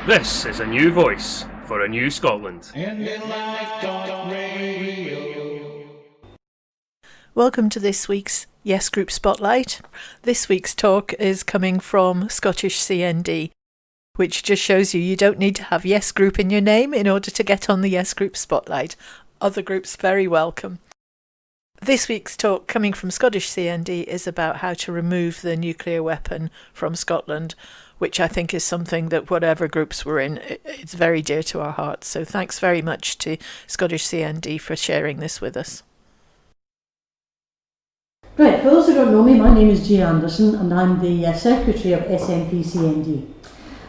This is a new voice for a new Scotland. Welcome to this week's Yes Group Spotlight. This week's talk is coming from Scottish CND, which just shows you don't need to have Yes Group in your name in order to get on the Yes Group Spotlight. Other groups very welcome. This week's talk coming from Scottish CND is about how to remove the nuclear weapon from Scotland, which I think is something that whatever groups we're in, it's very dear to our hearts. So thanks very much to Scottish CND for sharing this with us. Right, for those who don't know me, my name is Gia Anderson and I'm the Secretary of SNP CND.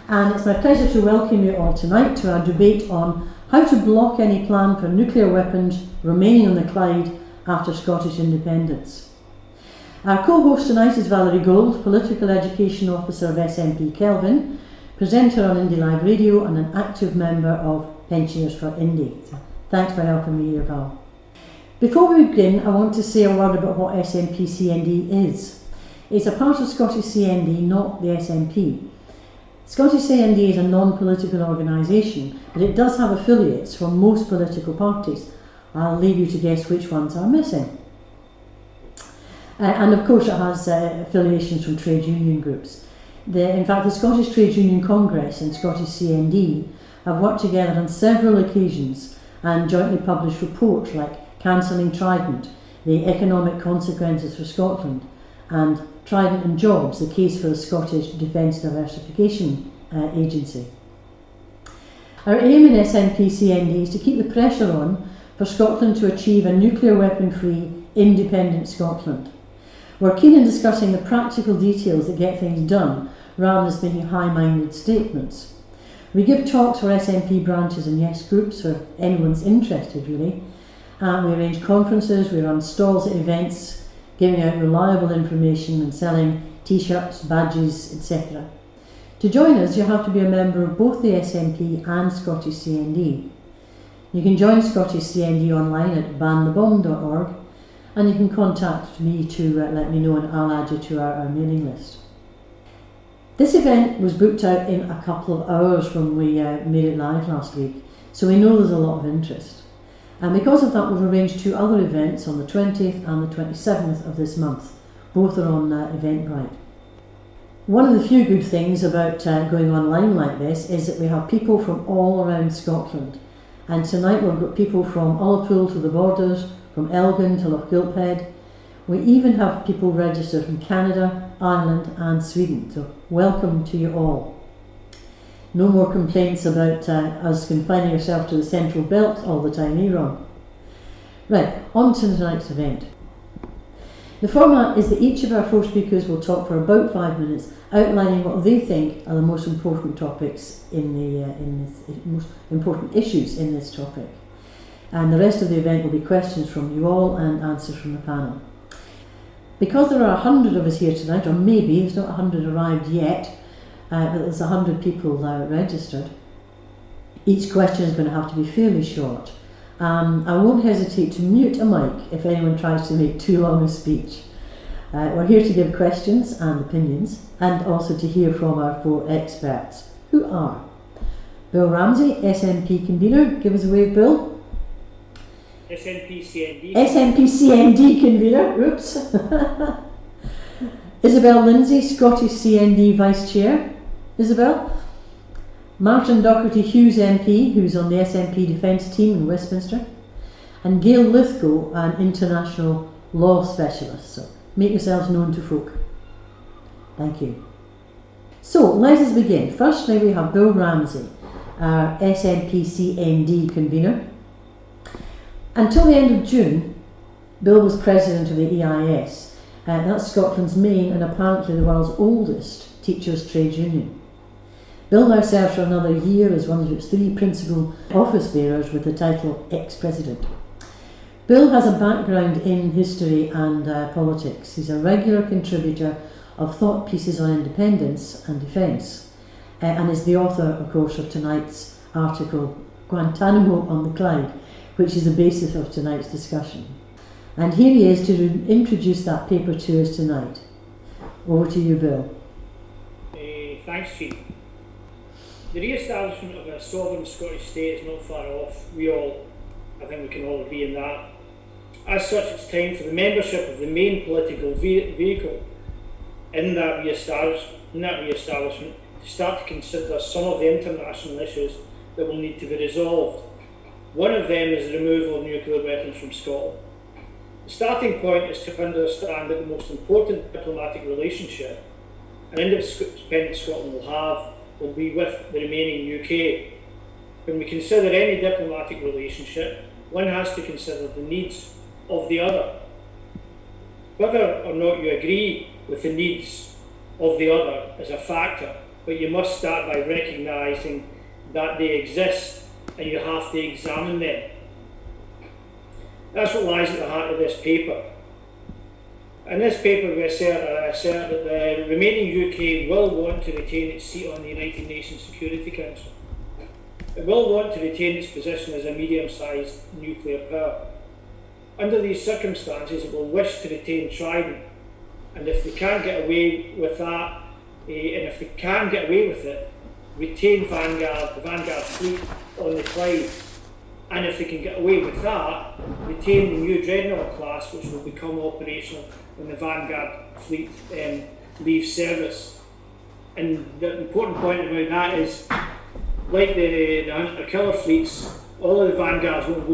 And it's my pleasure to welcome you all tonight to our debate on how to block any plan for nuclear weapons remaining on the Clyde after Scottish independence. Our co-host tonight is Valerie Gold, Political Education Officer of SNP Kelvin, presenter on Indie Live Radio and an active member of Pensioners for Indie. So thanks for helping me here, Val. Before we begin, I want to say a word about what SNP CND is. It's a part of Scottish CND, not the SNP. Scottish CND is a non-political organisation, but it does have affiliates from most political parties. I'll leave you to guess which ones are missing. And of course it has affiliations from trade union groups. In fact, the Scottish Trade Union Congress and Scottish CND have worked together on several occasions and jointly published reports like Cancelling Trident, the economic consequences for Scotland, and Trident and Jobs, the case for the Scottish Defence Diversification Agency. Our aim in SNP CND is to keep the pressure on for Scotland to achieve a nuclear weapon-free, independent Scotland. We're keen in discussing the practical details that get things done, rather than making high-minded statements. We give talks for SNP branches and Yes Groups for anyone's interested, really. We arrange conferences, we run stalls at events, giving out reliable information and selling t-shirts, badges, etc. To join us, you have to be a member of both the SNP and Scottish CND. You can join Scottish CND online at banthebomb.org and you can contact me to let me know and I'll add you to our mailing list. This event was booked out in a couple of hours when we made it live last week, so we know there's a lot of interest. And because of that, we've arranged two other events on the 20th and the 27th of this month. Both are on Eventbrite. One of the few good things about going online like this is that we have people from all around Scotland. And tonight we've got people from Ullapool to the Borders, from Elgin to Loch Gilphead. We even have people registered from Canada, Ireland and Sweden. So welcome to you all. No more complaints about us confining ourselves to the central belt all the time, eh, Ron? Right, on to tonight's event. The format is that each of our four speakers will talk for about 5 minutes, outlining what they think are the most important topics most important issues in this topic. And the rest of the event will be questions from you all and answers from the panel. Because there are 100 of us here tonight, or maybe there's not 100 arrived yet, but there's 100 people registered, each question is going to have to be fairly short. I won't hesitate to mute a mic if anyone tries to make too long a speech. We're here to give questions and opinions, and also to hear from our four experts, who are Bill Ramsey, SNP convener. Give us a wave, Bill. SNP CND. SNP CND convener. Oops. Isabel Lindsay, Scottish CND Vice Chair. Isabel. Martin Docherty Hughes MP, who's on the SNP Defence team in Westminster, and Gail Lithgow, an international law specialist. So make yourselves known to folk. Thank you. So let us begin. Firstly, we have Bill Ramsey, our SNP CND convener. Until the end of June, Bill was president of the EIS. That's Scotland's main and apparently the world's oldest teachers' trade union. Bill now serves for another year as one of its three principal office bearers with the title ex-president. Bill has a background in history and politics. He's a regular contributor of thought pieces on independence and defence, and is the author, of course, of tonight's article, Guantanamo on the Clyde, which is the basis of tonight's discussion. And here he is to introduce that paper to us tonight. Over to you, Bill. Thanks, Chief. The re-establishment of a sovereign Scottish state is not far off. I think we can all agree on that. As such, it's time for the membership of the main political vehicle in that re-establishment to start to consider some of the international issues that will need to be resolved. One of them is the removal of nuclear weapons from Scotland. The starting point is to understand that the most important diplomatic relationship an independent Scotland will be with the remaining UK. When we consider any diplomatic relationship, one has to consider the needs of the other. Whether or not you agree with the needs of the other is a factor, but you must start by recognising that they exist and you have to examine them. That's what lies at the heart of this paper. In this paper we assert that the remaining UK will want to retain its seat on the United Nations Security Council. It will want to retain its position as a medium-sized nuclear power. Under these circumstances, it will wish to retain Trident, and if they can't get away with that, retain the Vanguard fleet on the Clyde, and if they can get away with that, retain the new Dreadnought class, which will become operational when the Vanguard fleet leaves service. And the important point about that is, like the hunter-killer fleets, all of the Vanguards won't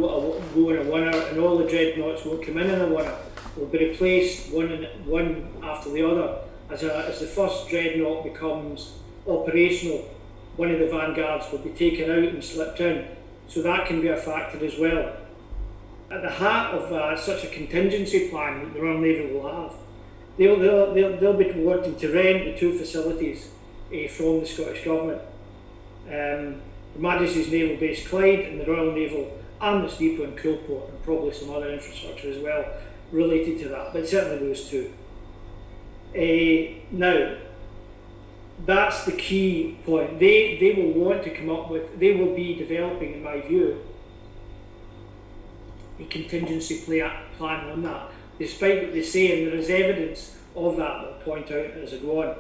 go in a winner, and all the Dreadnoughts won't come in a winner. They'll be replaced one after the other. As the first Dreadnought becomes operational, one of the Vanguards will be taken out and slipped in. So that can be a factor as well. At the heart of such a contingency plan that the Royal Navy will have, they'll be wanting to rent the two facilities from the Scottish Government. Her Majesty's Naval Base Clyde and the Royal Naval Armaments Depot in Coolport, and probably some other infrastructure as well related to that, but certainly those two. Now, that's the key point. They will want to come up with, they will be developing, in my view, a contingency plan on that, despite what they say, and there is evidence of that I'll point out as I go on.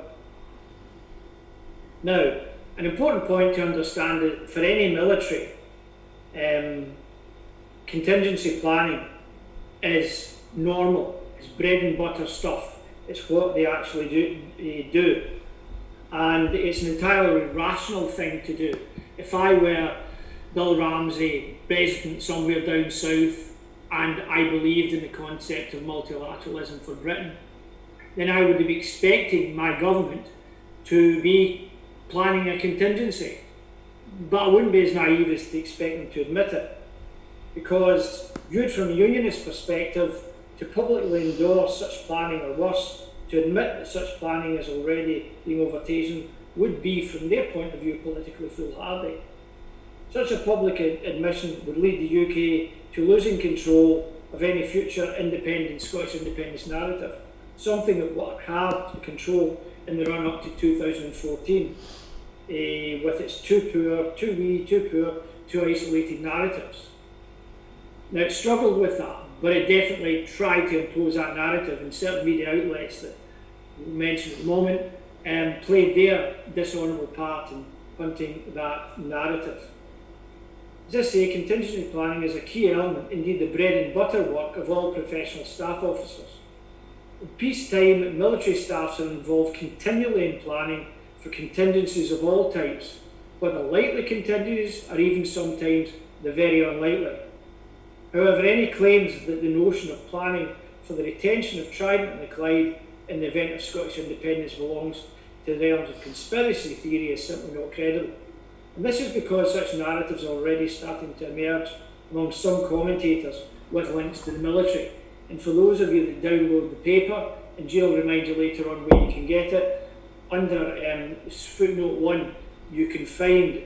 Now, an important point to understand that for any military, contingency planning is normal, it's bread and butter stuff, it's what they actually do. And it's an entirely rational thing to do. If I were Bill Ramsey, president somewhere down south, and I believed in the concept of multilateralism for Britain, then I would be expecting my government to be planning a contingency. But I wouldn't be as naive as to expect them to admit it, because viewed from a unionist perspective, to publicly endorse such planning, or worse, to admit that such planning is already being overtaken, would be, from their point of view, politically foolhardy. Such a public admission would lead the UK to losing control of any future Scottish independence narrative, something that worked hard to control in the run-up to 2014, with its too poor, too isolated narratives. Now, it struggled with that, but it definitely tried to impose that narrative, and certain media outlets that we mentioned at the moment played their dishonourable part in punting that narrative. As I say, contingency planning is a key element, indeed the bread and butter work of all professional staff officers. In peacetime, military staffs are involved continually in planning for contingencies of all types, whether likely contingencies or even sometimes the very unlikely. However, any claims that the notion of planning for the retention of Trident and the Clyde in the event of Scottish independence belongs to the realms of conspiracy theory is simply not credible. And this is because such narratives are already starting to emerge among some commentators with links to the military. And for those of you that download the paper, and Jill will remind you later on where you can get it, under footnote 1 you can find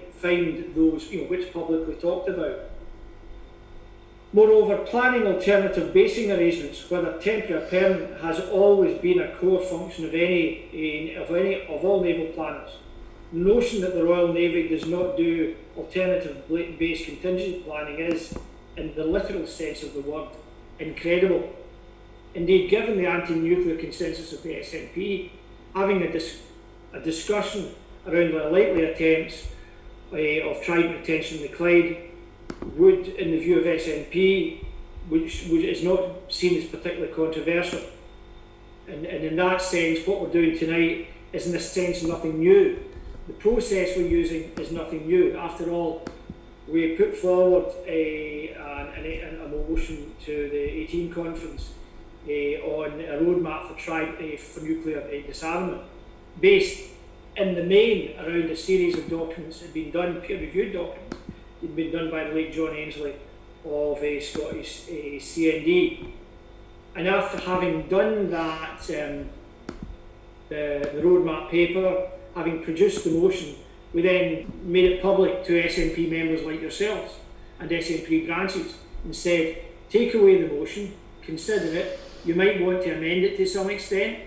those which publicly talked about. Moreover, planning alternative basing arrangements, whether temporary or permanent, has always been a core function of all naval planners. The notion that the Royal Navy does not do alternative base contingency planning is, in the literal sense of the word, incredible. Indeed, given the anti-nuclear consensus of the SNP, having a discussion around the likely attempts of trident retention in the Clyde would, in the view of SNP, which is not seen as particularly controversial. And in that sense, what we're doing tonight is in a sense nothing new. The process we're using is nothing new. After all, we put forward a motion to the 18 conference on a roadmap for nuclear disarmament, based in the main around a series of documents that had been done, peer-reviewed documents, that had been done by the late John Ainslie of a Scottish CND. And after having done that, the roadmap paper, having produced the motion, we then made it public to SNP members like yourselves and SNP branches and said, take away the motion, consider it, you might want to amend it to some extent,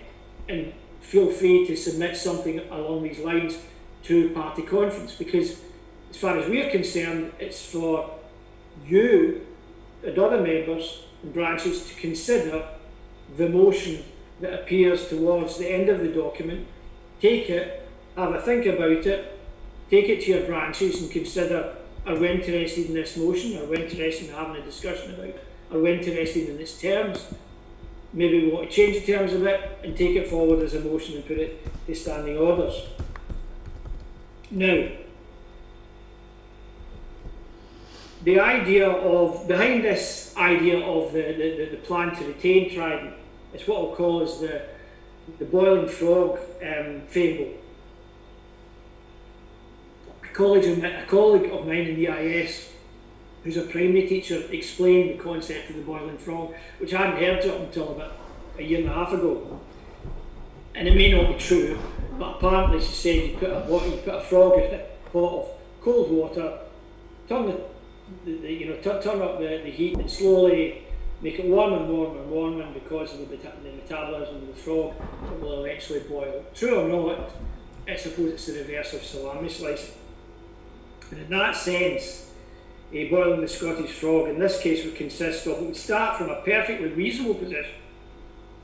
and feel free to submit something along these lines to party conference, because as far as we're concerned, it's for you and other members and branches to consider the motion that appears towards the end of the document, take it, have a think about it, take it to your branches and consider, are we interested in this motion, are we interested in having a discussion about it, are we interested in its terms, maybe we want to change the terms of it and take it forward as a motion and put it to standing orders. Now, the idea of, behind this idea of the plan to retain Trident, it's what I'll call as the boiling frog fable. A colleague of mine in the EIS, who's a primary teacher, explained the concept of the boiling frog, which I hadn't heard of until about a year and a half ago. And it may not be true, but apparently she said you put a frog in a pot of cold water, turn up the heat and slowly make it warmer and warmer and warmer, and because of the metabolism of the frog, it will eventually boil. True or not, I suppose it's the reverse of salami slicing. And in that sense, boiling the Scottish frog in this case would consist of, it would start from a perfectly reasonable position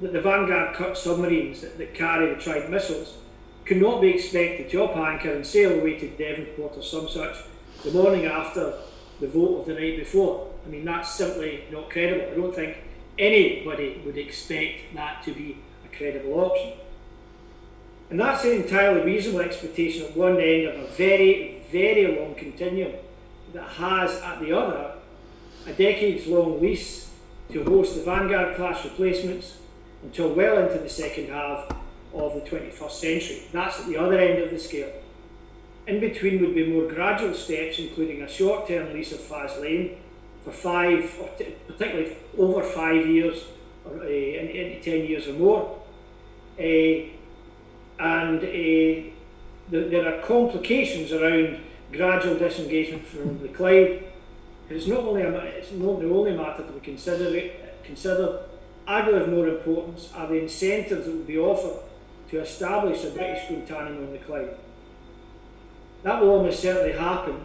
that the Vanguard cut submarines that carry the Trident missiles could not be expected to up anchor and sail away to Devonport or some such the morning after the vote of the night before. I mean, that's simply not credible. I don't think anybody would expect that to be a credible option. And that's an entirely reasonable expectation at one end of a very, very long continuum that has at the other a decades-long lease to host the Vanguard class replacements until well into the second half of the 21st century. That's at the other end of the scale. In between would be more gradual steps, including a short-term lease of Faslane for particularly over 5 years, or into 10 years or more. There are complications around gradual disengagement from the Clyde. It's not the only matter to be considered. Arguably of more importance are the incentives that would be offered to establish a British Guantanamo in the Clyde. That will almost certainly happen,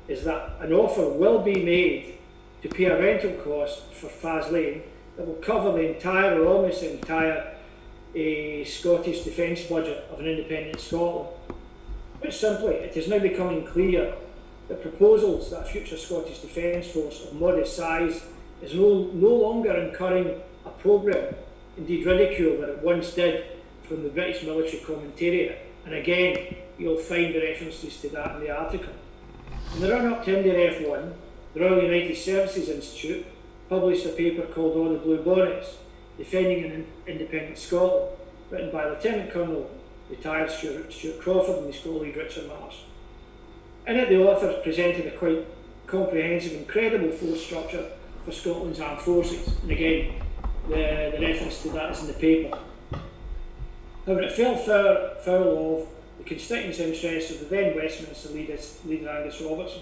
is that an offer will be made to pay a rental cost for Faslane that will cover the entire, or almost the entire, Scottish defence budget of an independent Scotland. Put simply, it is now becoming clear that proposals that a future Scottish Defence Force of modest size is no longer incurring opprobrium, indeed ridicule, that it once did from the British military commentariat. And again, you'll find the references to that in the article. In the run-up to India F1, the Royal United Services Institute published a paper called On the Blue Bonnets, Defending an Independent Scotland, written by Lieutenant Colonel retired Stuart Crawford and his colleague Richard Marsh. In it, the authors presented a quite comprehensive and credible force structure for Scotland's armed forces. And again, the reference to that is in the paper. However, it fell foul of the constituents' interests of the then Westminster leader Angus Robertson.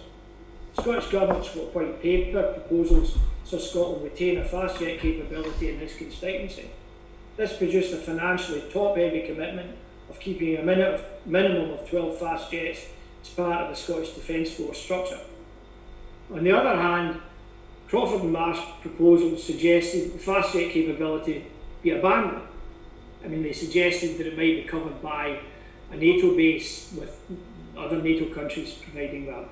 The Scottish Government's white paper proposals saw Scotland retain a fast jet capability in this constituency. This produced a financially top-heavy commitment of keeping a minimum of 12 fast jets as part of the Scottish Defence Force structure. On the other hand, Crawford and Marsh proposals suggested the fast jet capability be abandoned. I mean, they suggested that it might be covered by a NATO base with other NATO countries providing that.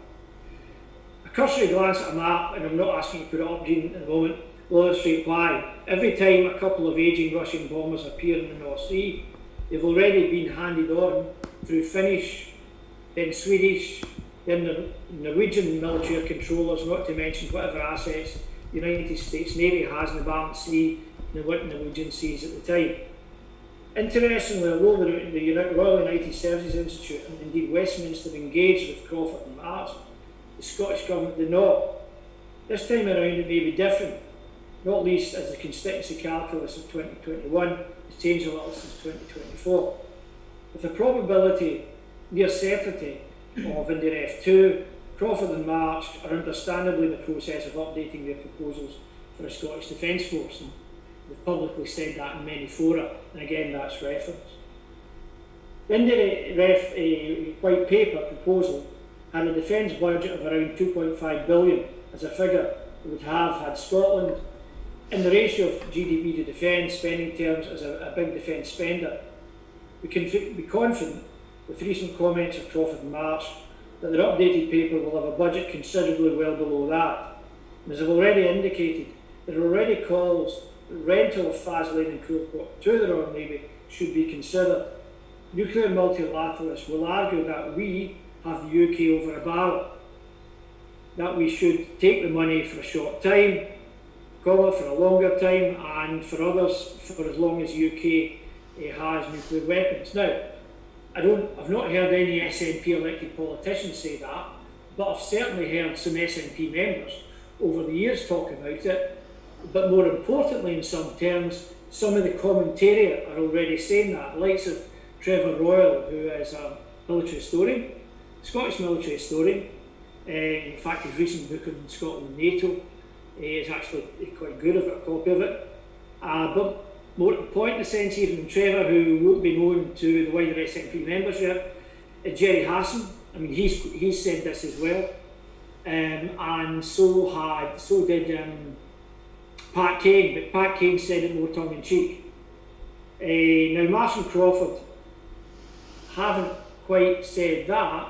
A cursory glance at a map, and I'm not asking you to put it up, Jean, at the moment, will illustrate why. Every time a couple of aging Russian bombers appear in the North Sea, they've already been handed on through Finnish, then Swedish, then the Norwegian military controllers, not to mention whatever assets the United States Navy has in the Barents Sea and the Norwegian seas at the time. Interestingly, although the Royal United Services Institute and indeed Westminster engaged with Crawford and March, the Scottish Government did not. This time around it may be different, not least as the constituency calculus of 2021 has changed a little since 2024. With the probability, near certainty, of Indiref 2, Crawford and March are understandably in the process of updating their proposals for a Scottish Defence Force. And they've publicly said that in many fora, and again that's referenced. The Indiref white paper proposal had a defence budget of around 2.5 billion as a figure it would have had Scotland, in the ratio of GDP to defence spending terms, as a big defence spender. We can be confident, with recent comments of Crawford and March, that their updated paper will have a budget considerably well below that. And as I've already indicated, there are already calls that rental of Faslane and Coolport to the Royal Navy should be considered. Nuclear multilateralists will argue that we have the UK over a barrel, that we should take the money for a short time, call it for a longer time, and for others for as long as the UK has nuclear weapons. Now, I've not heard any SNP elected politicians say that, but I've certainly heard some SNP members over the years talk about it. But more importantly, in some terms, some of the commentariat are already saying that. The likes of Trevor Royal, who is a military historian, Scottish military historian. In fact, his recent book on Scotland and NATO is actually quite good. I've got a copy of it. But more to the point, in a sense, even Trevor, who won't be known to the wider SNP membership, Jerry Harrison. I mean, he's said this as well, and so did Pat Kane. But Pat Kane said it more tongue in cheek. Now, Marsh and Crawford haven't quite said that,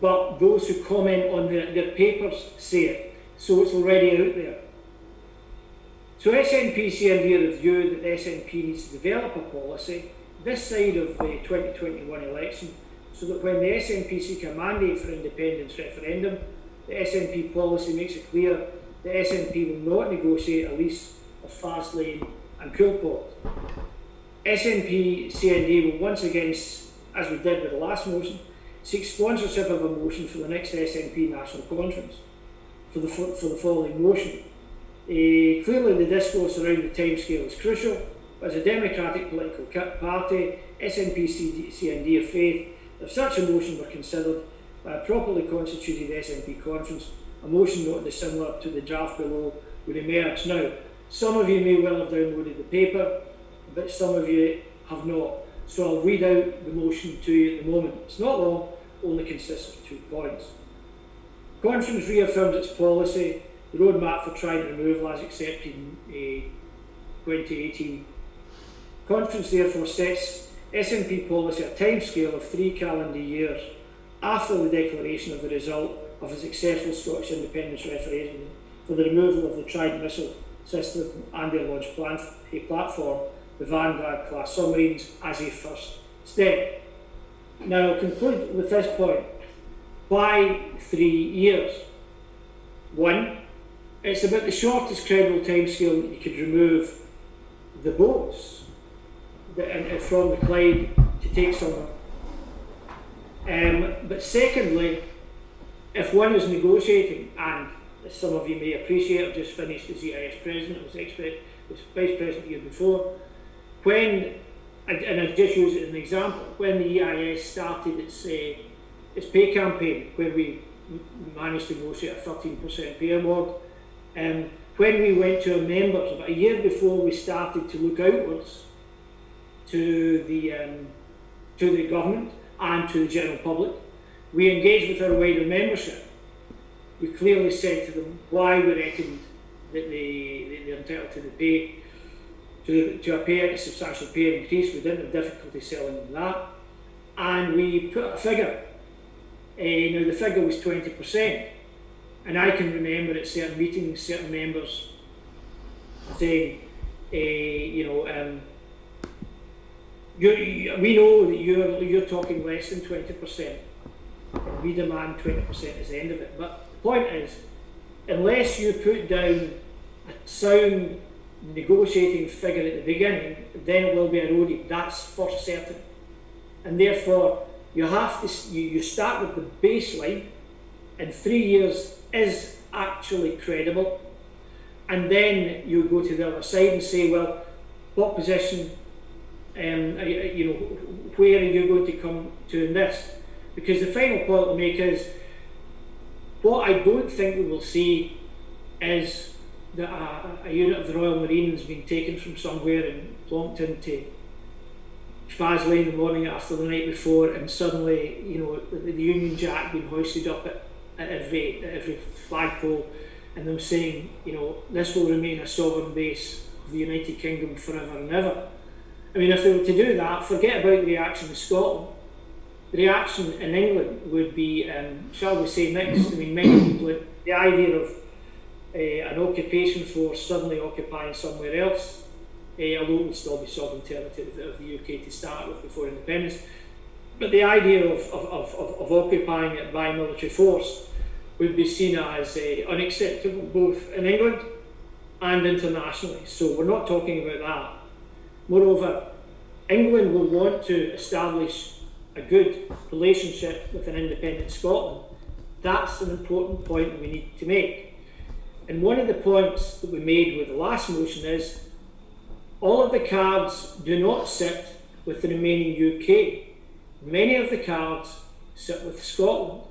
but those who comment on their papers say it, so it's already out there. So SNP CND are of the view that the SNP needs to develop a policy this side of the 2021 election, so that when the SNP seek a mandate for independence referendum, the SNP policy makes it clear the SNP will not negotiate a lease of Faslane and Coolport. SNP CND will once again, as we did with the last motion, seek sponsorship of a motion for the next SNP National Conference for the following motion. Clearly the discourse around the timescale is crucial, but as a democratic political party, SNP CND have faith that if such a motion were considered by a properly constituted SNP conference, a motion not dissimilar to the draft below would emerge. Now, some of you may well have downloaded the paper, but some of you have not. So I'll read out the motion to you at the moment. It's not long, only consists of 2 points. Conference reaffirms its policy, the roadmap for trident removal as accepted in 2018. Conference therefore sets SNP policy a timescale of 3 calendar years after the declaration of the result of a successful Scottish independence referendum for the removal of the Trident missile system and their launch platform, the Vanguard class submarines, as a first step. Now I'll conclude with this point. Why 3 years? 1, it's about the shortest credible timescale that you could remove the boats from the Clyde to take someone. But secondly, if one is negotiating, and as some of you may appreciate, I've just finished as EIS president, I was vice president the year before, and I'll just use it as an example, when the EIS started its pay campaign, when we managed to negotiate a 13% pay award, when we went to our members, about a year before we started to look outwards to the government and to the general public, we engaged with our wider membership. We clearly said to them why we reckoned that they're entitled to the pay, to a substantial pay increase. We didn't have difficulty selling them that, and we put a figure Now the figure was 20%, and I can remember at certain meetings, certain members saying, we know that you're talking less than 20%, and we demand 20% as the end of it. But the point is, unless you put down a sound negotiating figure at the beginning, then it will be eroded. That's for certain. And therefore, you have to you start with the baseline, and 3 years is actually credible, and then you go to the other side and say, well, what position, where are you going to come to in this? Because the final point to make is, what I don't think we will see is that a unit of the Royal Marines being taken from somewhere and plonked into Fasley in the morning after the night before, and suddenly, the Union Jack being hoisted up at every flagpole, and them saying, this will remain a sovereign base of the United Kingdom forever and ever. I mean, if they were to do that, forget about the reaction in Scotland. The reaction in England would be, shall we say, mixed. I mean, many people, the idea of an occupation force suddenly occupying somewhere else, although it would still be sovereign territory of the UK to start with before independence, but the idea of occupying it by military force would be seen as unacceptable both in England and internationally. So we're not talking about that. Moreover, England will want to establish a good relationship with an independent Scotland. That's an important point that we need to make. And one of the points that we made with the last motion is, all of the cards do not sit with the remaining UK. Many of the cards sit with Scotland,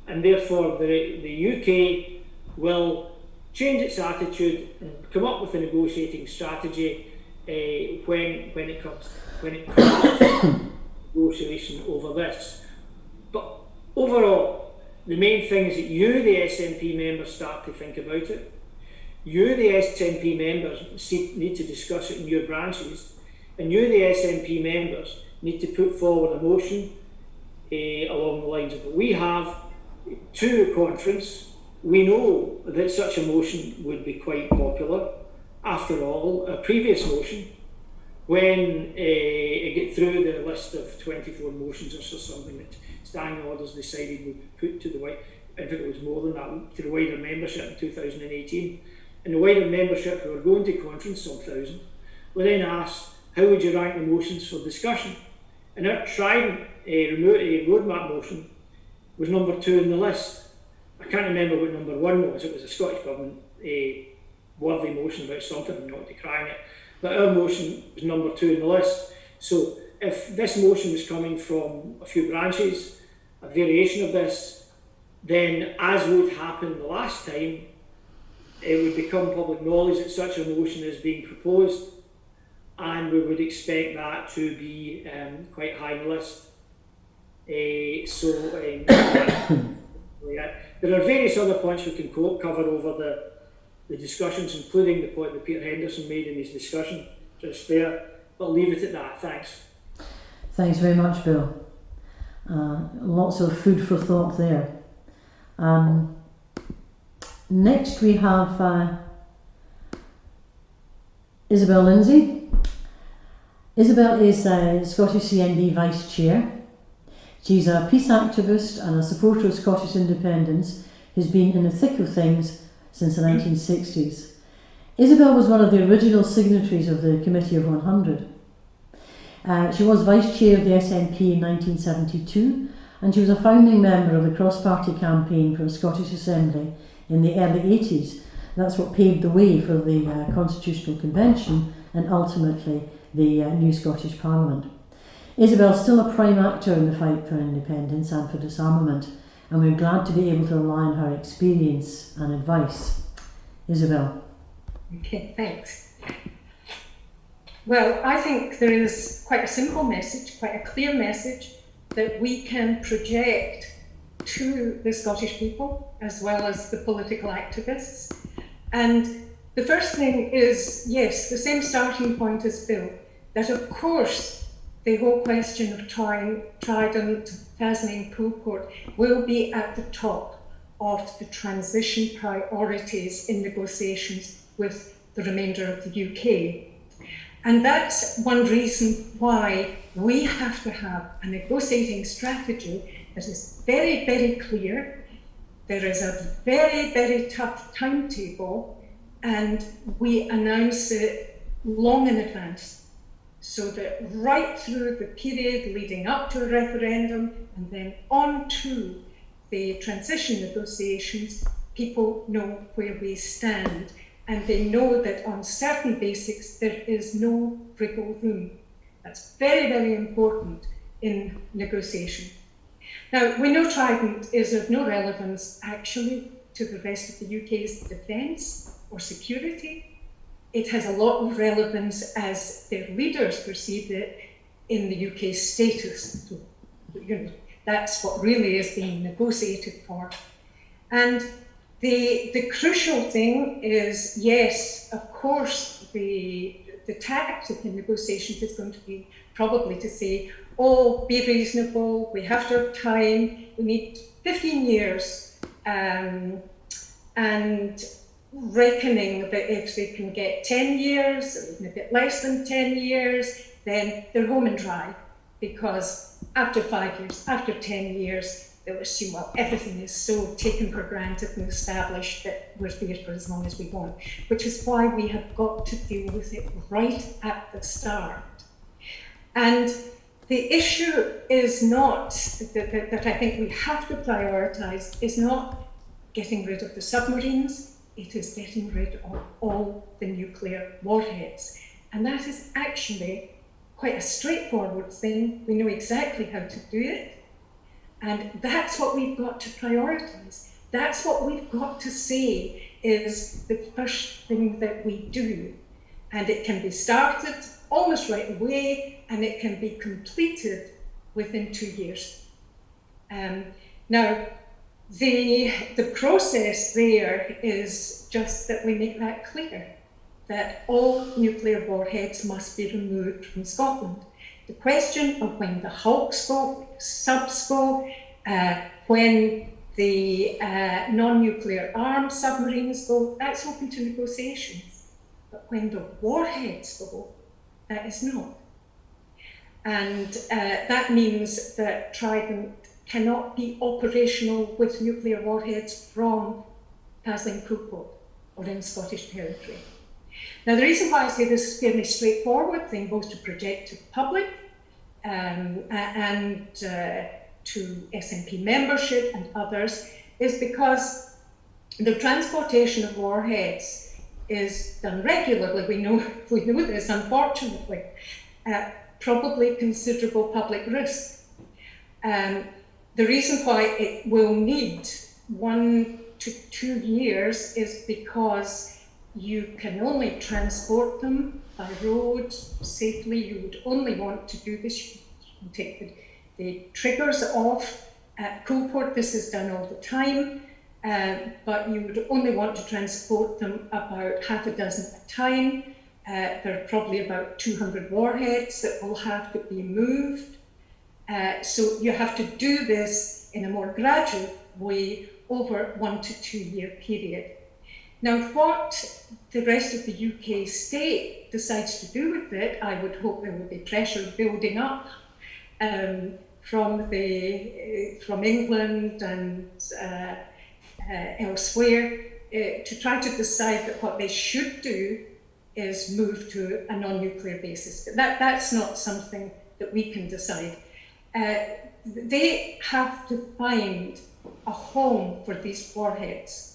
and therefore the UK will change its attitude and come up with a negotiating strategy when it comes to negotiation over this. But overall, the main thing is that you, the SNP members, start to think about it. You, the SNP members, need to discuss it in your branches, and you, the SNP members, need to put forward a motion along the lines of what we have to a conference. We know that such a motion would be quite popular. After all, a previous motion, when it get through the list of 24 motions or something that standing orders decided would put to the I think it was more than that, to the wider membership in 2018. And the wider membership who were going to conference, some thousand, were then asked, how would you rank the motions for discussion? And our Trident roadmap motion was number 2 in the list. I can't remember what number 1 was. It was a Scottish Government worthy motion about something, not decrying it. But our motion was number 2 in the list. So if this motion was coming from a few branches, a variation of this, then as would happen the last time, it would become public knowledge that such a motion is being proposed, and we would expect that to be quite high on the list. There are various other points we can cover over the discussions, including the point that Peter Henderson made in his discussion just there, but I'll leave it at that. Thanks. Thanks very much, Bill. Lots of food for thought there. Next we have Isabel Lindsay. Isabel is Scottish CND Vice Chair. She's a peace activist and a supporter of Scottish independence who's been in the thick of things since the 1960s. Isabel was one of the original signatories of the Committee of 100. She was Vice Chair of the SNP in 1972, and she was a founding member of the cross-party campaign for the Scottish Assembly in the early 80s. That's what paved the way for the Constitutional Convention and ultimately the new Scottish Parliament. Isabel's still a prime actor in the fight for independence and for disarmament, and we're glad to be able to rely on her experience and advice. Isabel. Okay, thanks. Well, I think there is quite a simple message, quite a clear message that we can project to the Scottish people as well as the political activists. And the first thing is, yes, the same starting point as Bill, that of course the whole question of Trident, Tasman, Poolport will be at the top of the transition priorities in negotiations with the remainder of the UK. And that's one reason why we have to have a negotiating strategy that is very, very clear. There is a very, very tough timetable, and we announce it long in advance, so that right through the period leading up to a referendum and then on to the transition negotiations, people know where we stand, and they know that on certain basics there is no wriggle room. That's very, very important in negotiation. Now, we know Trident is of no relevance actually to the rest of the UK's defence or security. It has a lot of relevance as their leaders perceive it in the UK's status. So, that's what really is being negotiated for. And the crucial thing is, yes, of course, the tactic in negotiations is going to be probably to say, oh, be reasonable, we have to have time, we need 15 years, and reckoning that if they can get 10 years, or even a bit less than 10 years, then they're home and dry, because after 5 years, after 10 years, they'll assume, well, everything is so taken for granted and established that we're there for as long as we want, which is why we have got to deal with it right at the start. And the issue is not, that I think we have to prioritise, is not getting rid of the submarines, it is getting rid of all the nuclear warheads. And that is actually quite a straightforward thing. We know exactly how to do it. And that's what we've got to prioritise. That's what we've got to say is the first thing that we do. And it can be started almost right away, and it can be completed within 2 years. Now, the process there is just that we make that clear, that all nuclear warheads must be removed from Scotland. The question of when the hulks go, subs go, when the non-nuclear armed submarines go, that's open to negotiations. But when the warheads go, that is not. And that means that Trident cannot be operational with nuclear warheads from Tasman Poolport or in Scottish territory. Now, the reason why I say this is a fairly straightforward thing, both to project to the public and to SNP membership and others, is because the transportation of warheads is done regularly. We know this, unfortunately, probably considerable public risk. The reason why it will need 1 to 2 years is because you can only transport them by road safely. You would only want to do this. You can take the triggers off at Poolport. This is done all the time, but you would only want to transport them about half a dozen at a time. There are probably about 200 warheads that will have to be moved. So you have to do this in a more gradual way over 1 to 2 year period. Now, what the rest of the UK state decides to do with it, I would hope there will be pressure building up from England and elsewhere to try to decide that what they should do is move to a non-nuclear basis. That's not something that we can decide. They have to find a home for these warheads.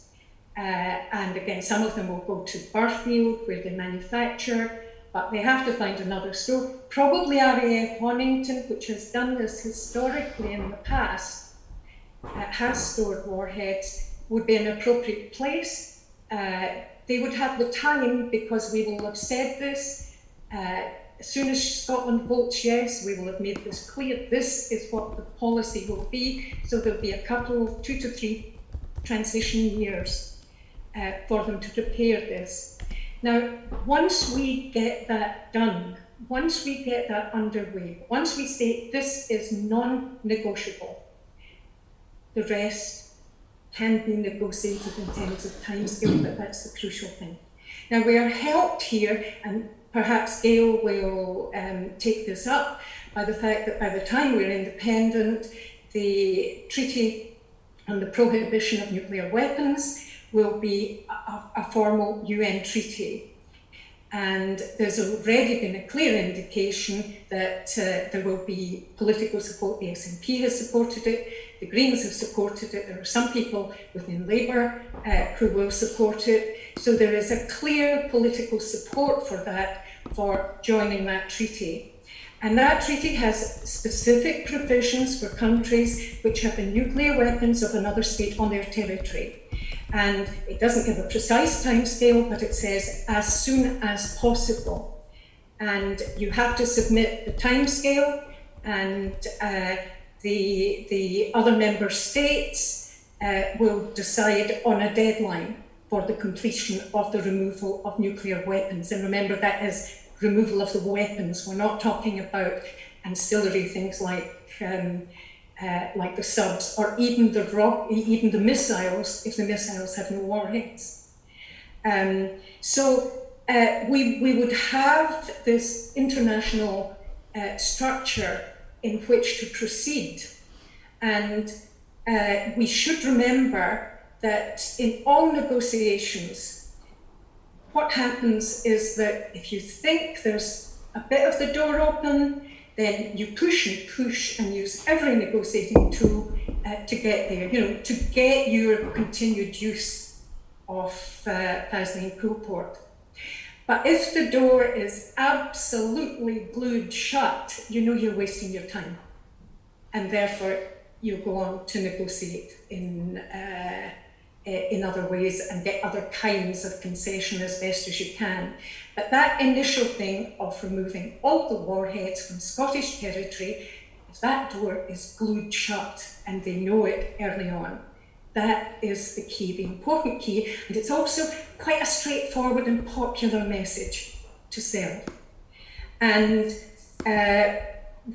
And again, some of them will go to Burfield, where they manufacture, but they have to find another store. Probably RAF Honington, which has done this historically in the past, has stored warheads, would be an appropriate place. They would have the time, because we will have said this. As soon as Scotland votes yes, we will have made this clear. This is what the policy will be. So there'll be a couple, 2 to 3 transition years for them to prepare this. Now, once we get that done, once we get that underway, once we say this is non-negotiable, the rest can be negotiated in terms of timescale, but that's the crucial thing. Now, we are helped here, and perhaps Gail will take this up, by the fact that by the time we're independent, the treaty on the prohibition of nuclear weapons will be a formal UN treaty. And there's already been a clear indication that there will be political support. The SNP has supported it, the Greens have supported it, there are some people within Labour who will support it. So there is a clear political support for that, for joining that treaty. And that treaty has specific provisions for countries which have the nuclear weapons of another state on their territory. And it doesn't give a precise timescale, but it says as soon as possible. And you have to submit the timescale, and the other member states will decide on a deadline for the completion of the removal of nuclear weapons. And remember, that is removal of the weapons. We're not talking about ancillary things like the subs, or even the missiles, if the missiles have no warheads. So we would have this international structure in which to proceed. And we should remember that in all negotiations, what happens is that if you think there's a bit of the door open, then you push and use every negotiating tool to get there, to get your continued use of Faslane Poolport. But if the door is absolutely glued shut, you're wasting your time. And therefore, you go on to negotiate in other ways and get other kinds of concession as best as you can. But that initial thing of removing all the warheads from Scottish territory, if that door is glued shut and they know it early on, that is the key, the important key. And it's also quite a straightforward and popular message to sell. And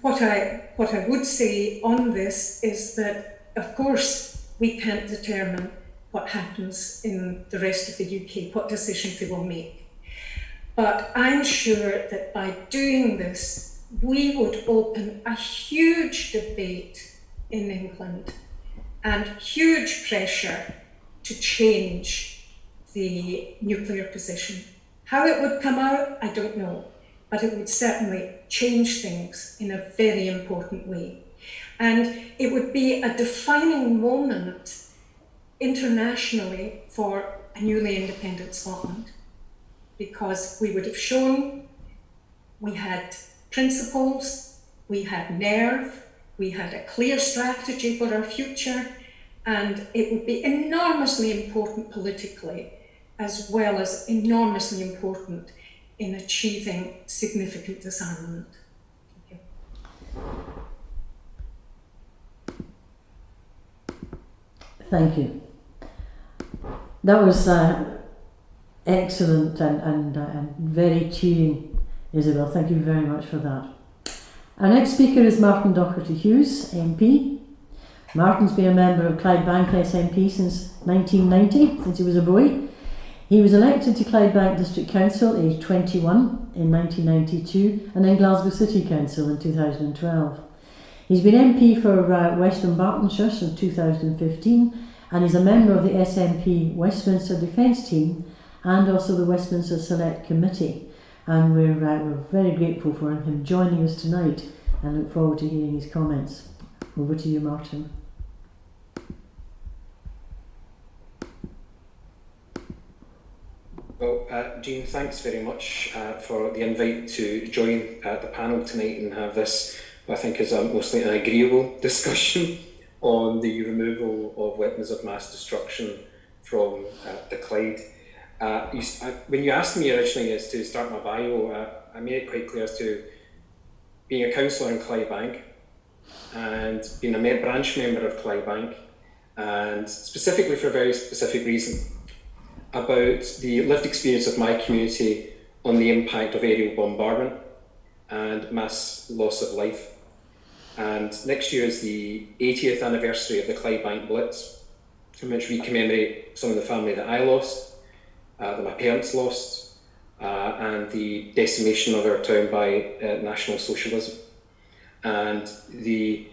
what I would say on this is that, of course, we can't determine what happens in the rest of the UK, what decisions they will make. But I'm sure that by doing this, we would open a huge debate in England and huge pressure to change the nuclear position. How it would come out, I don't know, but it would certainly change things in a very important way. And it would be a defining moment internationally for a newly independent Scotland, because we would have shown we had principles, we had nerve, we had a clear strategy for our future, and it would be enormously important politically, as well as enormously important in achieving significant disarmament. Thank you. Thank you. That was excellent and very cheering, Isabel. Thank you very much for that. Our next speaker is Martin Docherty-Hughes, MP. Martin's been a member of Clydebank SNP since 1990, since he was a boy. He was elected to Clydebank District Council aged 21 in 1992 and then Glasgow City Council in 2012. He's been MP for West Dunbartonshire since 2015, and he's a member of the SNP Westminster Defence Team and also the Westminster Select Committee. And we're very grateful for him joining us tonight and look forward to hearing his comments. Over to you, Martin. Well, Jean, thanks very much for the invite to join the panel tonight and have this, what I think is mostly an agreeable discussion on the removal of weapons of mass destruction from the Clyde. When you asked me originally as to start my bio, I made it quite clear as to being a councillor in Clydebank and being a branch member of Clydebank, and specifically for a very specific reason, about the lived experience of my community on the impact of aerial bombardment and mass loss of life. And next year is the 80th anniversary of the Clyde Bank Blitz, in which we commemorate some of the family that I lost, that my parents lost, and the decimation of our town by National Socialism. And the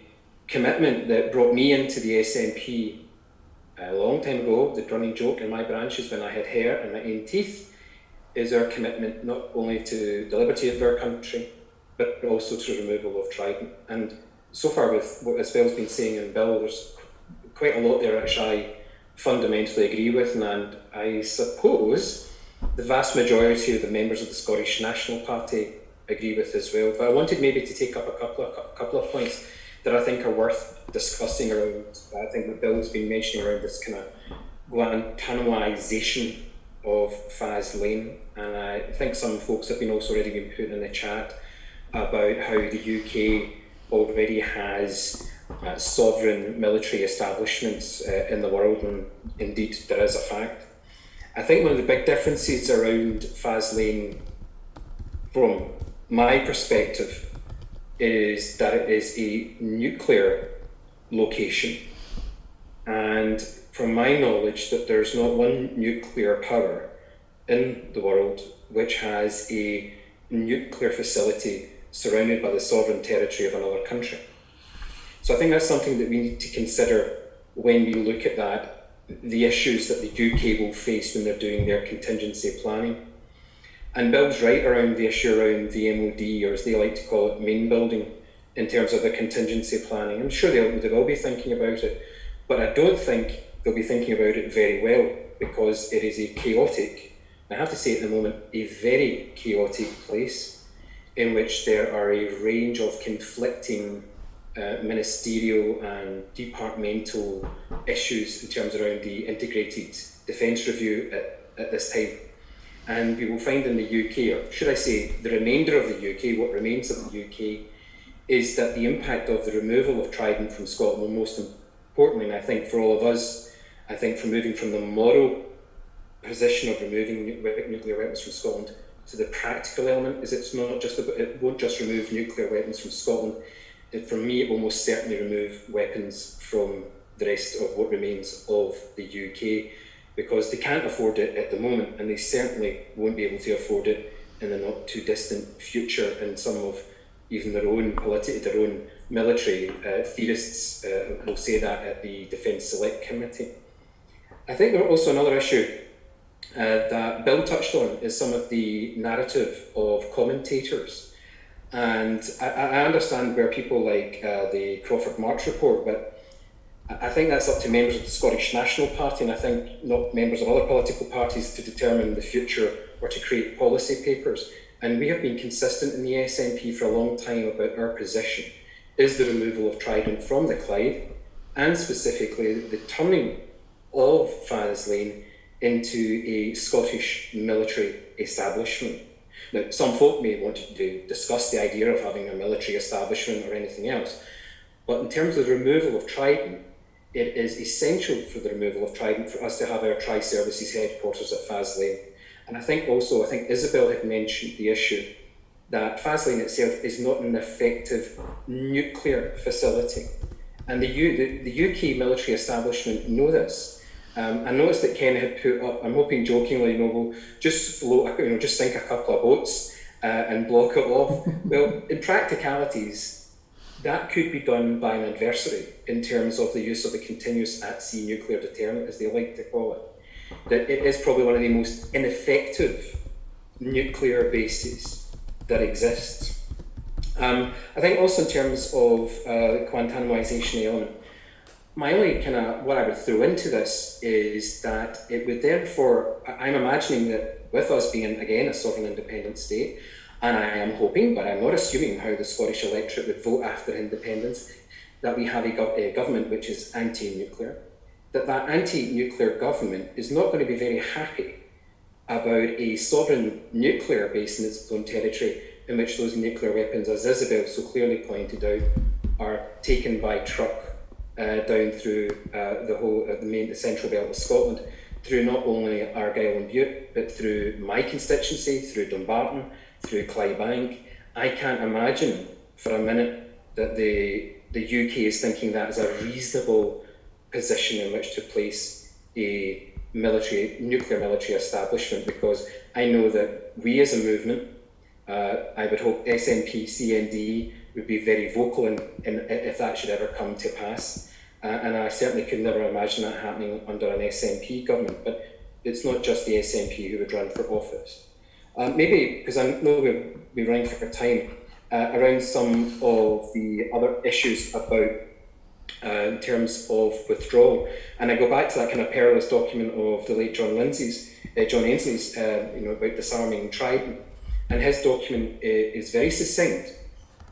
commitment that brought me into the SNP a long time ago, the running joke in my branches when I had hair and my own teeth, is our commitment not only to the liberty of our country, but also to the removal of Trident. And so far, with what Isabel's been saying in Bill, there's quite a lot there which I fundamentally agree with, and I suppose the vast majority of the members of the Scottish National Party agree with as well. But I wanted maybe to take up a couple of points that I think are worth discussing around. I think that Bill's been mentioning around this kind of Guantanamoisation of Faz Lane, and I think some folks have been also already been putting in the chat about how the UK already has sovereign military establishments in the world, and indeed there is a fact. I think one of the big differences around Faz Lane from my perspective is that it is a nuclear location, and from my knowledge that there's not one nuclear power in the world which has a nuclear facility surrounded by the sovereign territory of another country. So I think that's something that we need to consider when we look at that, the issues that the UK will face when they're doing their contingency planning. And Bill's right around the issue around the MOD, or as they like to call it, main building, in terms of the contingency planning. I'm sure they will be thinking about it, but I don't think they'll be thinking about it very well, because it is a chaotic, I have to say at the moment, a very chaotic place in which there are a range of conflicting ministerial and departmental issues in terms around the integrated defence review at this time. And we will find in the UK, or should I say the remainder of the UK, what remains of the UK, is that the impact of the removal of Trident from Scotland, and most importantly, and I think for all of us, I think from moving from the moral position of removing nuclear weapons from Scotland to the practical element, is it's not just about, it won't just remove nuclear weapons from Scotland. For me, it will most certainly remove weapons from the rest of what remains of the UK, because they can't afford it at the moment, and they certainly won't be able to afford it in the not too distant future. And some of even their own military theorists will say that at the Defence Select Committee. I think there's also another issue that Bill touched on is some of the narrative of commentators. And I understand where people like the Crawford March report, but I think that's up to members of the Scottish National Party, and I think not members of other political parties, to determine the future or to create policy papers. And we have been consistent in the SNP for a long time about our position is the removal of Trident from the Clyde, and specifically the turning of Faz Lane into a Scottish military establishment. Now, some folk may want to discuss the idea of having a military establishment or anything else, but in terms of the removal of Trident, it is essential for the removal of Trident for us to have our Tri-Services headquarters at Faz Lane. And I think Isabel had mentioned the issue that Faz Lane itself is not an effective nuclear facility. And the UK military establishment know this. I noticed that Ken had put up, I'm hoping jokingly, we'll just float, just sink a couple of boats and block it off. Well, in practicalities, that could be done by an adversary in terms of the use of the continuous at-sea nuclear deterrent, as they like to call it. That it is probably one of the most ineffective nuclear bases that exist. I think also in terms of the Guantanamoisation element, my only what I would throw into this is that it would therefore, I'm imagining that with us being again a sovereign independent state, and I am hoping, but I'm not assuming how the Scottish electorate would vote after independence, that we have a government which is anti-nuclear, that anti-nuclear government is not going to be very happy about a sovereign nuclear base in its own territory in which those nuclear weapons, as Isabel so clearly pointed out, are taken by truck down through the central belt of Scotland, through not only Argyll and Bute, but through my constituency, through Dumbarton, through Clyde Bank, I can't imagine for a minute that the UK is thinking that is a reasonable position in which to place a nuclear military establishment, because I know that we as a movement, I would hope SNP, CND would be very vocal in if that should ever come to pass. And I certainly could never imagine that happening under an SNP government, but it's not just the SNP who would run for office. Maybe, because I know we're running for time, around some of the other issues about in terms of withdrawal. And I go back to that kind of perilous document of the late John Ainsley's, about disarming Trident. And his document is very succinct,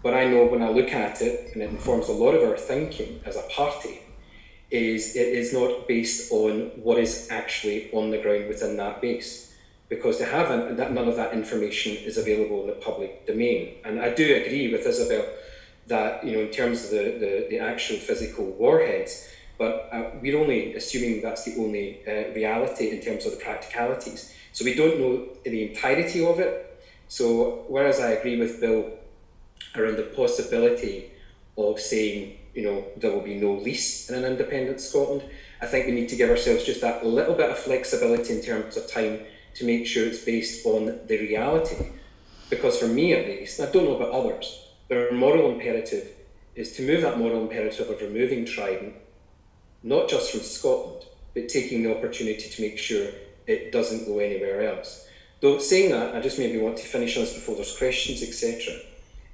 but I know when I look at it, and it informs a lot of our thinking as a party, it is not based on what is actually on the ground within that base, because none of that information is available in the public domain. And I do agree with Isabel that, in terms of the actual physical warheads, but we're only assuming that's the only reality in terms of the practicalities. So we don't know the entirety of it. So whereas I agree with Bill around the possibility of saying, there will be no lease in an independent Scotland, I think we need to give ourselves just that little bit of flexibility in terms of time to make sure it's based on the reality. Because for me at least, I don't know about others, but our moral imperative is to move that moral imperative of removing Trident, not just from Scotland, but taking the opportunity to make sure it doesn't go anywhere else. Though saying that, I just maybe want to finish on this before there's questions, etc.,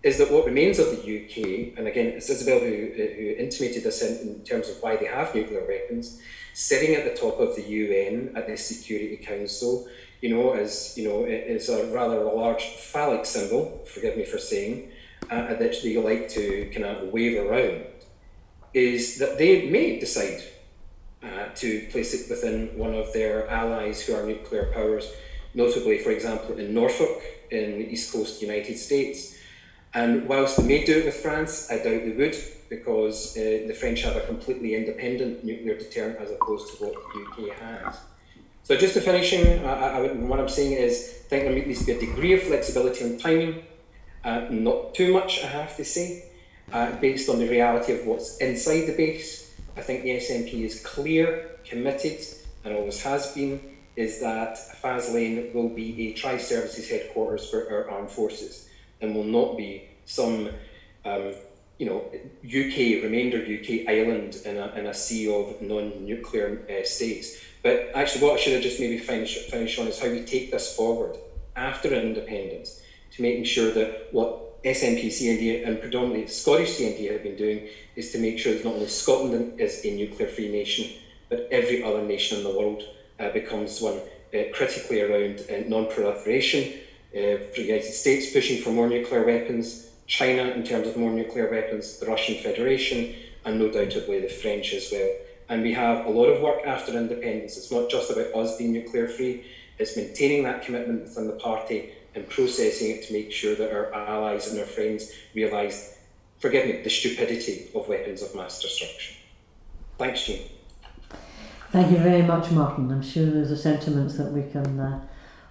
is that what remains of the UK, and again, it's Isabel who intimated this in terms of why they have nuclear weapons, sitting at the top of the UN at the Security Council, is a rather large phallic symbol, forgive me for saying, that they like to kind of wave around, is that they may decide to place it within one of their allies who are nuclear powers, notably, for example, in Norfolk, in the East Coast United States. And whilst they may do it with France, I doubt they would, because the French have a completely independent nuclear deterrent as opposed to what the UK has. So just to finishing, what I'm saying is, I think there needs to be a degree of flexibility on timing, not too much, I have to say, based on the reality of what's inside the base. I think the SNP is clear, committed, and always has been, is that Faslane will be a tri-services headquarters for our armed forces, and will not be some remainder UK island in a sea of non-nuclear states. But actually what I should have just maybe finish on is how we take this forward after independence, to making sure that what SNP, CND and predominantly Scottish CND have been doing is to make sure that not only Scotland is a nuclear-free nation, but every other nation in the world becomes one, critically around non-proliferation, for the United States pushing for more nuclear weapons, China in terms of more nuclear weapons, the Russian Federation, and no doubtably the French as well. And we have a lot of work after independence. It's not just about us being nuclear free, it's maintaining that commitment within the party and processing it to make sure that our allies and our friends realise, forgive me, the stupidity of weapons of mass destruction. Thanks, Jean. Thank you very much, Martin. I'm sure there's a sentiments that we can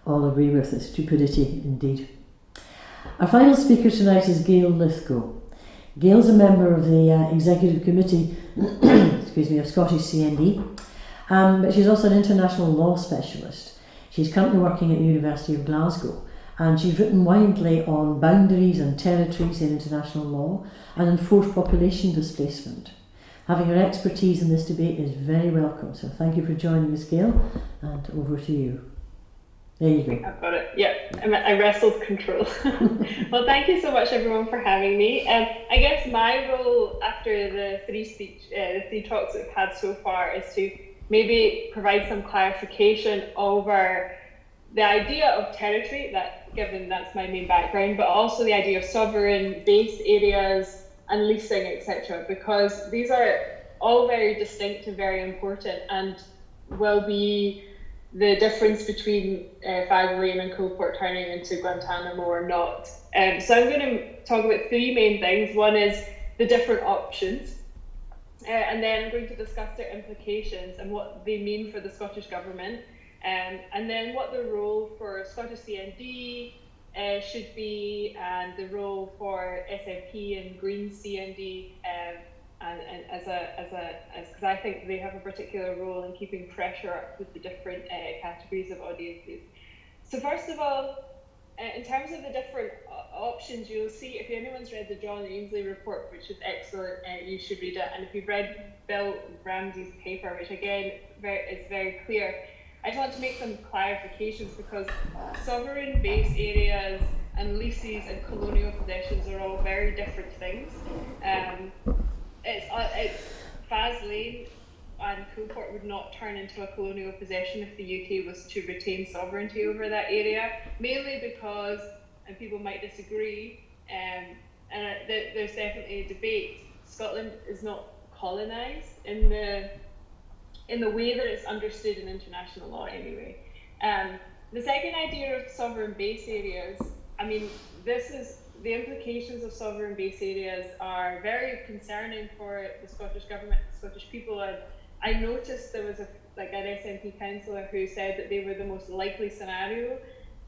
all agree with. It's stupidity indeed. Our final speaker tonight is Gail Lithgow. Gail's a member of the Executive Committee of Scottish CND, but she's also an international law specialist. She's currently working at the University of Glasgow, and she's written widely on boundaries and territories in international law and enforced population displacement. Having her expertise in this debate is very welcome, so thank you for joining us, Gail, and over to you. There you go. I've got it. Yeah, I wrestled control. Well, thank you so much, everyone, for having me. I guess my role after the three talks that we've had so far is to maybe provide some clarification over the idea of territory, that given that's my main background, but also the idea of sovereign base areas and leasing, etc., because these are all very distinct and very important, and will be the difference between Faslane and Coalport turning into Guantanamo or not. So I'm going to talk about three main things. One is the different options, and then I'm going to discuss their implications and what they mean for the Scottish Government, and then what the role for Scottish CND, should be, and the role for SNP and Green CND, and because I think they have a particular role in keeping pressure up with the different categories of audiences. So first of all, in terms of the different options, you'll see, if anyone's read the John Ainsley report, which is excellent, you should read it. And if you've read Bill Ramsey's paper, which again is very clear, I just want to make some clarifications, because sovereign base areas and leases and colonial possessions are all very different things. It's Faslane and Coalport would not turn into a colonial possession if the UK was to retain sovereignty over that area, mainly because, and people might disagree, and there's definitely a debate, Scotland is not colonised in the way that it's understood in international law anyway. The second idea of sovereign base areas, I mean, the implications of sovereign base areas are very concerning for the Scottish government, the Scottish people. And I noticed there was an SNP councillor who said that they were the most likely scenario,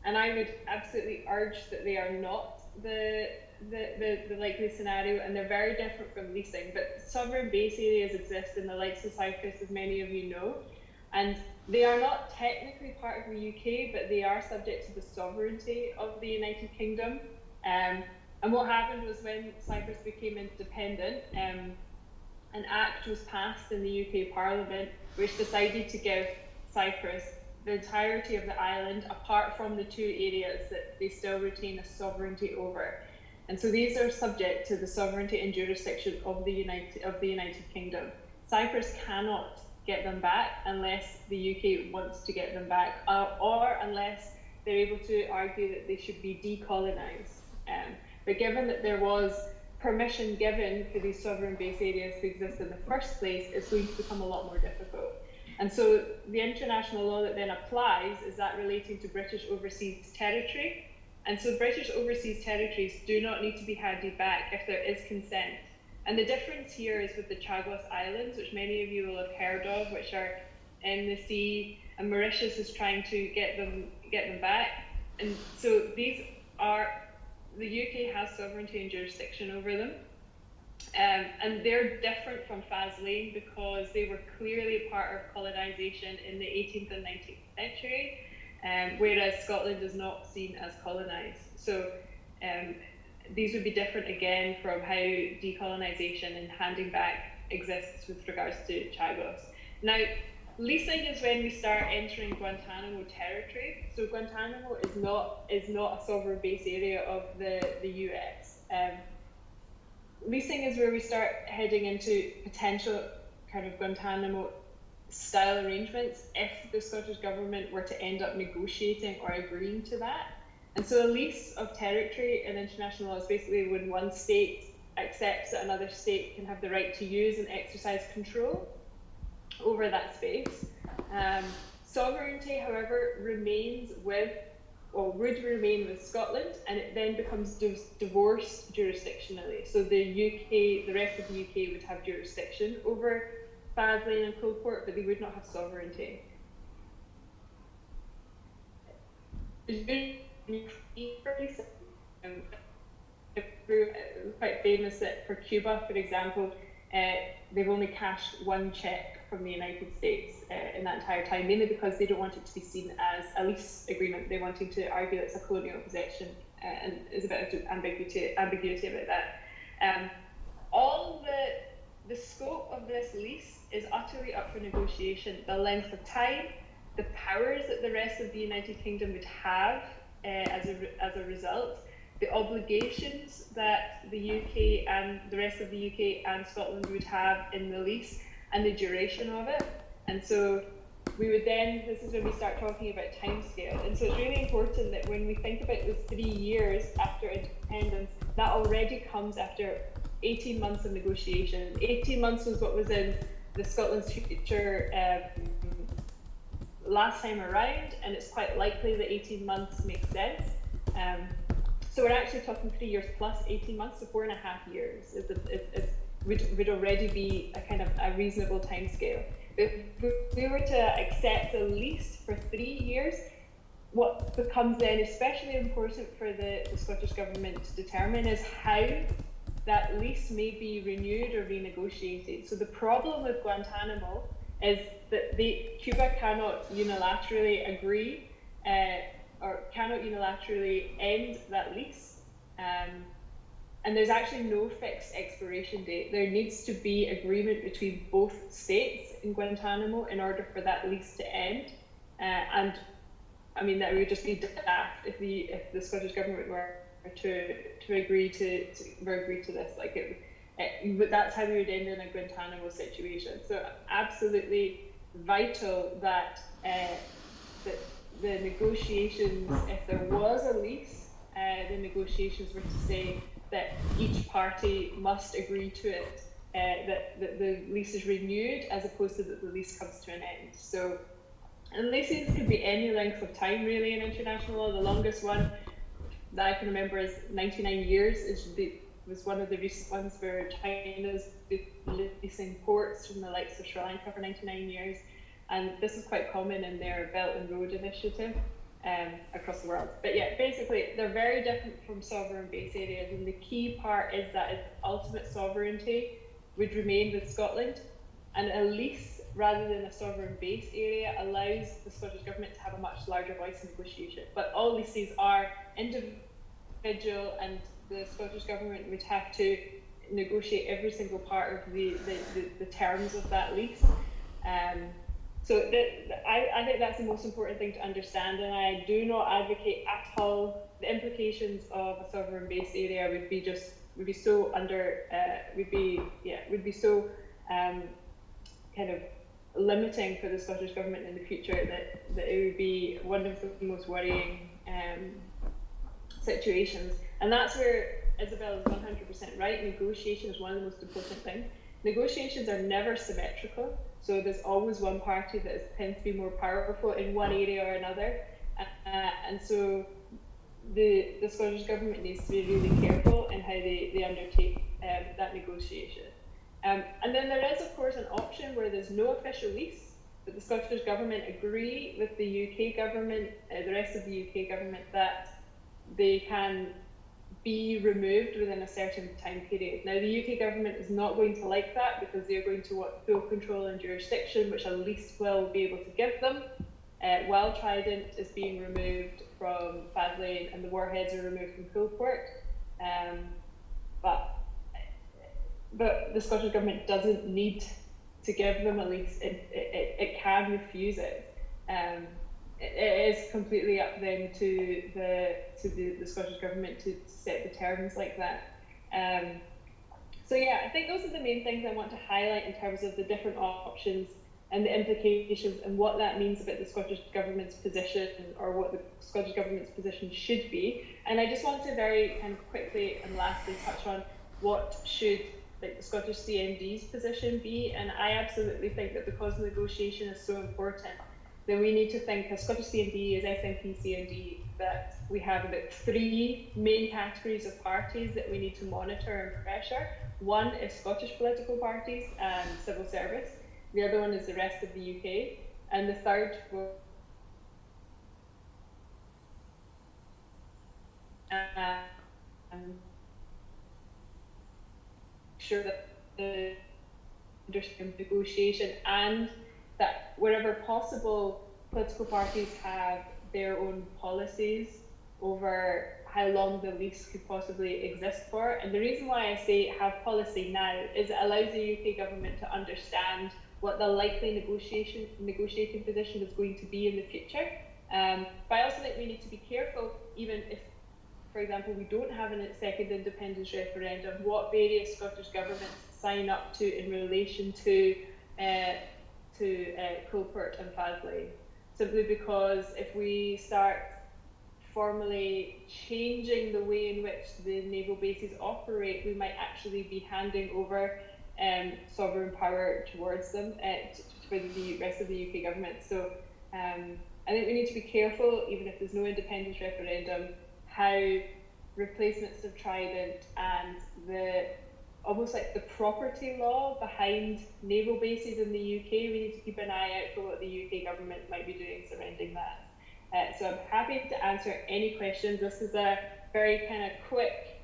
and I would absolutely urge that they are not the likely scenario, and they're very different from leasing. But sovereign base areas exist in the likes of Cyprus, as many of you know, and they are not technically part of the UK, but they are subject to the sovereignty of the United Kingdom. And what happened was, when Cyprus became independent, an act was passed in the UK Parliament which decided to give Cyprus the entirety of the island, apart from the two areas that they still retain a sovereignty over. And so these are subject to the sovereignty and jurisdiction of the United Kingdom. Cyprus cannot get them back unless the UK wants to get them back, or unless they're able to argue that they should be decolonised. But given that there was permission given for these sovereign base areas to exist in the first place, it's going to become a lot more difficult. And so the international law that then applies is that relating to British overseas territory. And so British overseas territories do not need to be handed back if there is consent. And the difference here is with the Chagos Islands, which many of you will have heard of, which are in the sea, and Mauritius is trying to get them back. And so these are, the UK has sovereignty and jurisdiction over them. And they're different from Faslane because they were clearly part of colonisation in the 18th and 19th century, whereas Scotland is not seen as colonised. So these would be different again from how decolonisation and handing back exists with regards to Chagos. Now, leasing is when we start entering Guantanamo territory. So Guantanamo is not a sovereign base area of the US. Leasing is where we start heading into potential kind of Guantanamo style arrangements if the Scottish government were to end up negotiating or agreeing to that. And so a lease of territory in international law is basically when one state accepts that another state can have the right to use and exercise control over that space. Sovereignty, however, would remain with Scotland, and it then becomes divorced jurisdictionally. So the rest of the UK would have jurisdiction over Faslane and Coalport, but they would not have sovereignty. Quite famous that for Cuba, for example, they've only cashed one check from the United States in that entire time, mainly because they don't want it to be seen as a lease agreement. They're wanting to argue that it's a colonial possession, and there's a bit of ambiguity about that. All the scope of this lease is utterly up for negotiation. The length of time, the powers that the rest of the United Kingdom would have as a result, the obligations that the UK and the rest of the UK and Scotland would have in the lease, and the duration of it. And so we would then, this is when we start talking about timescale. And so it's really important that when we think about the 3 years after independence, that already comes after 18 months of negotiation. 18 months was what was in the Scotland's future last time around, and it's quite likely that 18 months makes sense. So we're actually talking 3 years plus 18 months, so 4.5 years would already be a kind of a reasonable timescale. If we were to accept a lease for 3 years, what becomes then especially important for the Scottish Government to determine is how that lease may be renewed or renegotiated. So the problem with Guantanamo is that Cuba cannot unilaterally agree or cannot unilaterally end that lease. And there's actually no fixed expiration date. There needs to be agreement between both states in Guantanamo in order for that lease to end. And I mean, that would just be daft if the Scottish Government were to agree to this. Like but that's how we would end in a Guantanamo situation. So absolutely vital that that the negotiations, if there was a lease, the negotiations were to say that each party must agree to it, that the lease is renewed as opposed to that the lease comes to an end. So, and leases could be any length of time really in international law. The longest one that I can remember is 99 years. Was one of the recent ones where China's leasing ports from the likes of Sri Lanka for 99 years. And this is quite common in their Belt and Road Initiative across the world. But yeah, basically, they're very different from sovereign base areas. And the key part is that ultimate sovereignty would remain with Scotland. And a lease, rather than a sovereign base area, allows the Scottish Government to have a much larger voice in negotiation. But all leases are individual, and the Scottish Government would have to negotiate every single part of the terms of that lease. So I think that's the most important thing to understand, and I do not advocate at all the implications of a sovereign base area would be so kind of limiting for the Scottish Government in the future that it would be one of the most worrying situations. And that's where Isabel is 100% right. Negotiation is one of the most important things. Negotiations are never symmetrical, so there's always one party that tends to be more powerful in one area or another, and so the Scottish Government needs to be really careful in how they undertake that negotiation. And then there is, of course, an option where there's no official lease, but the Scottish Government agree with the UK Government, the rest of the UK Government, that they can be removed within a certain time period. Now, the UK Government is not going to like that because they're going to want full control and jurisdiction, which a lease will be able to give them, while Trident is being removed from Faslane and the warheads are removed from Coolport. But the Scottish Government doesn't need to give them a lease. It can refuse it. It is completely up then to the Scottish Government to set the terms like that. So yeah, I think those are the main things I want to highlight in terms of the different options and the implications and what that means about the Scottish Government's position, or what the Scottish Government's position should be. And I just want to very kind of quickly and lastly touch on what should the Scottish CND's position be. And I absolutely think that because negotiation is so important, then we need to think, as Scottish CND, as SNP CND, that we have about 3 main categories of parties that we need to monitor and pressure. One is Scottish political parties and civil service. The other one is the rest of the UK. And the third will sure that the negotiation, and that wherever possible, political parties have their own policies over how long the lease could possibly exist for. And the reason why I say have policy now is it allows the UK Government to understand what the likely negotiating position is going to be in the future. But I also think we need to be careful, even if, for example, we don't have a second independence referendum, what various Scottish governments sign up to in relation to Coolport and Faslane. Simply because if we start formally changing the way in which the naval bases operate, we might actually be handing over sovereign power towards them for the rest of the UK government. So I think we need to be careful, even if there's no independence referendum, how replacements of Trident and the almost like the property law behind naval bases in the UK, we need to keep an eye out for what the UK government might be doing surrounding that. So I'm happy to answer any questions. This is a very kind of quick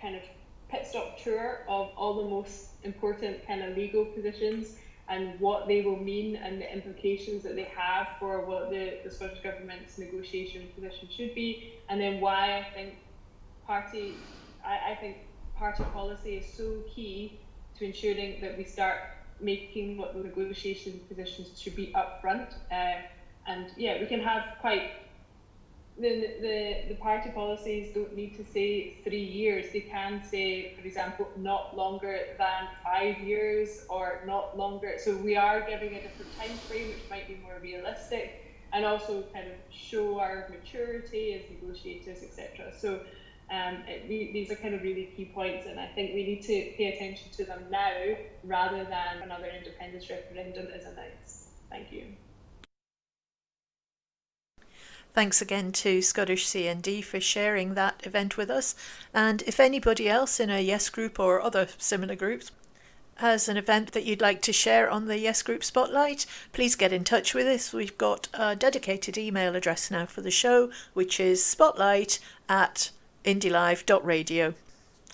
kind of pit stop tour of all the most important kind of legal positions and what they will mean and the implications that they have for what the Scottish Government's negotiation position should be, and then why I think party policy is so key to ensuring that we start making what the negotiation positions should be upfront. And yeah, we can have quite the party policies don't need to say 3 years. They can say, for example, not longer than 5 years or not longer. So we are giving a different time frame, which might be more realistic, and also kind of show our maturity as negotiators, etc. So these are kind of really key points, and I think we need to pay attention to them now rather than another independence referendum is announced. Thank you. Thanks again to Scottish CND for sharing that event with us. And if anybody else in a Yes group or other similar groups has an event that you'd like to share on the Yes Group Spotlight, please get in touch with us. We've got a dedicated email address now for the show, which is spotlight@indylive.radio.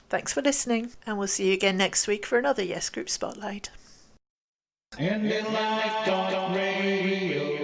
Thanks for listening, and we'll see you again next week for another Yes Group Spotlight. IndyLive.radio